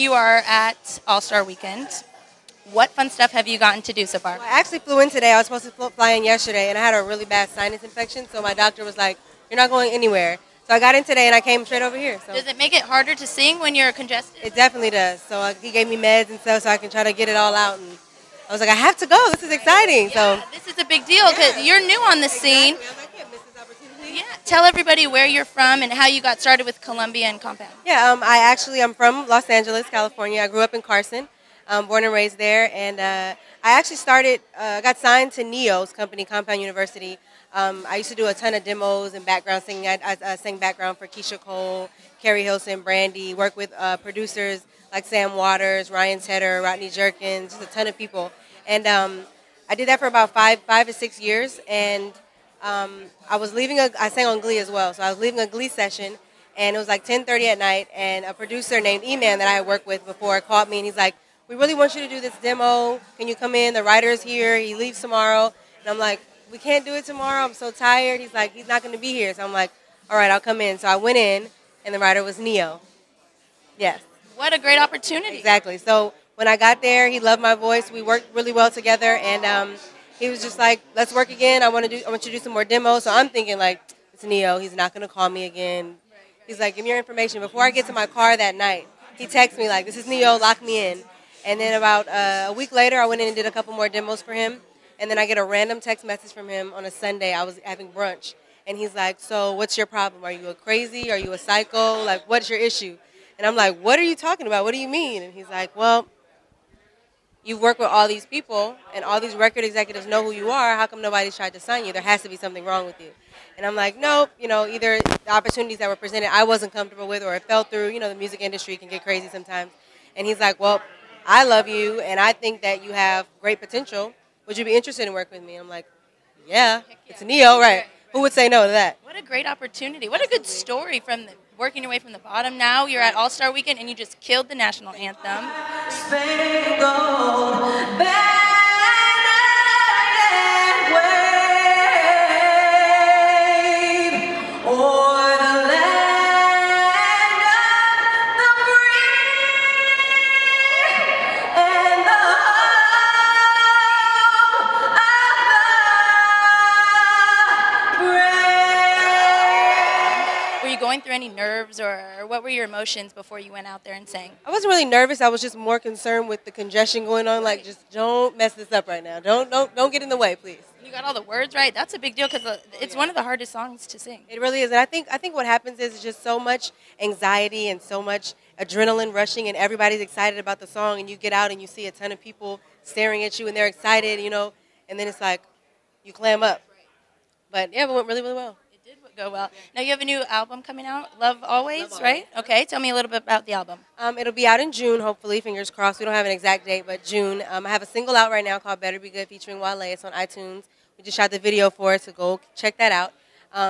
you are at All-Star Weekend. What fun stuff have you gotten to do so far? Well, I actually flew in today. I was supposed to fly in yesterday, and I had a really bad sinus infection, so my doctor was like, you're not going anywhere. So I got in today, and I came straight over here. So does it make it harder to sing when you're congested? It definitely does. So he gave me meds and stuff so I can try to get it all out. And I was like, I have to go. This is exciting. Yeah, so this is a big deal because you're new on the scene. Exactly. I was like, I can't miss this opportunity. Yeah. Tell everybody where you're from and how you got started with Columbia and Compound. Yeah, I'm from Los Angeles, California. I grew up in Carson, born and raised there. And I actually got signed to Neo's company, Compound University. I used to do a ton of demos and background singing. I sang background for Keisha Cole, Carrie Hilson, Brandy, worked with producers like Sam Waters, Ryan Tedder, Rodney Jerkins, just a ton of people. And I did that for about five to 6 years. And I sang on Glee as well. So I was leaving a Glee session, and it was like 10:30 at night, and a producer named E-Man that I had worked with before called me, and he's like, we really want you to do this demo. Can you come in? The writer is here. He leaves tomorrow. And I'm like, we can't do it tomorrow. I'm so tired. He's like, he's not going to be here. So I'm like, all right, I'll come in. So I went in, and the writer was Neo. Yes. What a great opportunity. Exactly. So when I got there, he loved my voice. We worked really well together, and he was just like, let's work again. I want you to do some more demos. So I'm thinking, like, it's Neo. He's not going to call me again. He's like, give me your information. Before I get to my car that night, he texts me like, this is Neo, lock me in. And then about a week later, I went in and did a couple more demos for him. And then I get a random text message from him on a Sunday. I was having brunch. And he's like, so what's your problem? Are you a crazy? Are you a psycho? Like, what's your issue? And I'm like, what are you talking about? What do you mean? And he's like, well, you work with all these people, and all these record executives know who you are. How come nobody's tried to sign you? There has to be something wrong with you. And I'm like, nope. Either the opportunities that were presented I wasn't comfortable with, or it fell through. The music industry can get crazy sometimes. And he's like, well, I love you, and I think that you have great potential. Would you be interested in working with me? And I'm like, yeah, it's Neo, right? Who would say no to that? What a great opportunity. What a good story from working your way from the bottom. Now you're at All-Star Weekend, and you just killed the national anthem. Going through any nerves, or what were your emotions before you went out there and sang? I wasn't really nervous. I was just more concerned with the congestion going on. Like, just don't mess this up right now. Don't get in the way, please. You got all the words right. That's a big deal because it's one of the hardest songs to sing. It really is, and I think what happens is just so much anxiety and so much adrenaline rushing, and everybody's excited about the song, and you get out and you see a ton of people staring at you, and they're excited, and then it's like you clam up. But yeah, it went really, really well. Go well. Now you have a new album coming out, Love Always, right? Okay, tell me a little bit about the album. It'll be out in June, hopefully, fingers crossed. We don't have an exact date, but June. I have a single out right now called Better Be Good featuring Wale. It's on iTunes. We just shot the video for it, so go check that out.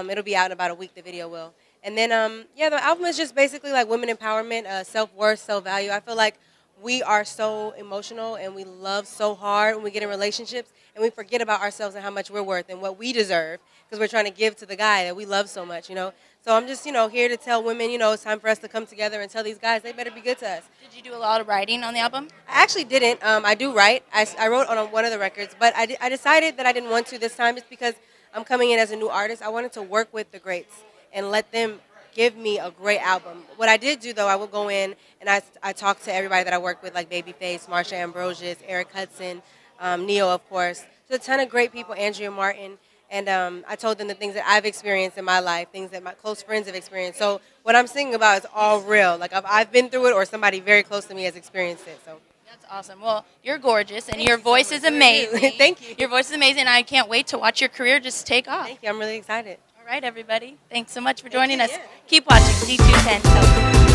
It'll be out in about a week, the video will. And then, the album is just basically like women empowerment, self-worth, self-value. I feel like we are so emotional and we love so hard when we get in relationships, and we forget about ourselves and how much we're worth and what we deserve, because we're trying to give to the guy that we love so much, So I'm just, here to tell women, it's time for us to come together and tell these guys they better be good to us. Did you do a lot of writing on the album? I actually didn't. I do write. I wrote on one of the records, but I decided that I didn't want to this time just because I'm coming in as a new artist. I wanted to work with the greats and let them give me a great album. What I did do, though, I would go in and I talked to everybody that I worked with, like Babyface, Marsha Ambrosius, Eric Hudson, Neo, of course. So a ton of great people, Andrea Martin. And I told them the things that I've experienced in my life, things that my close friends have experienced. So what I'm singing about is all real. Like, I've been through it, or somebody very close to me has experienced it. So that's awesome. Well, you're gorgeous, and your voice is amazing. Thank you. Your voice is amazing. I can't wait to watch your career just take off. Thank you. I'm really excited. All right, everybody. Thanks so much for joining us. Yeah. Keep watching D210.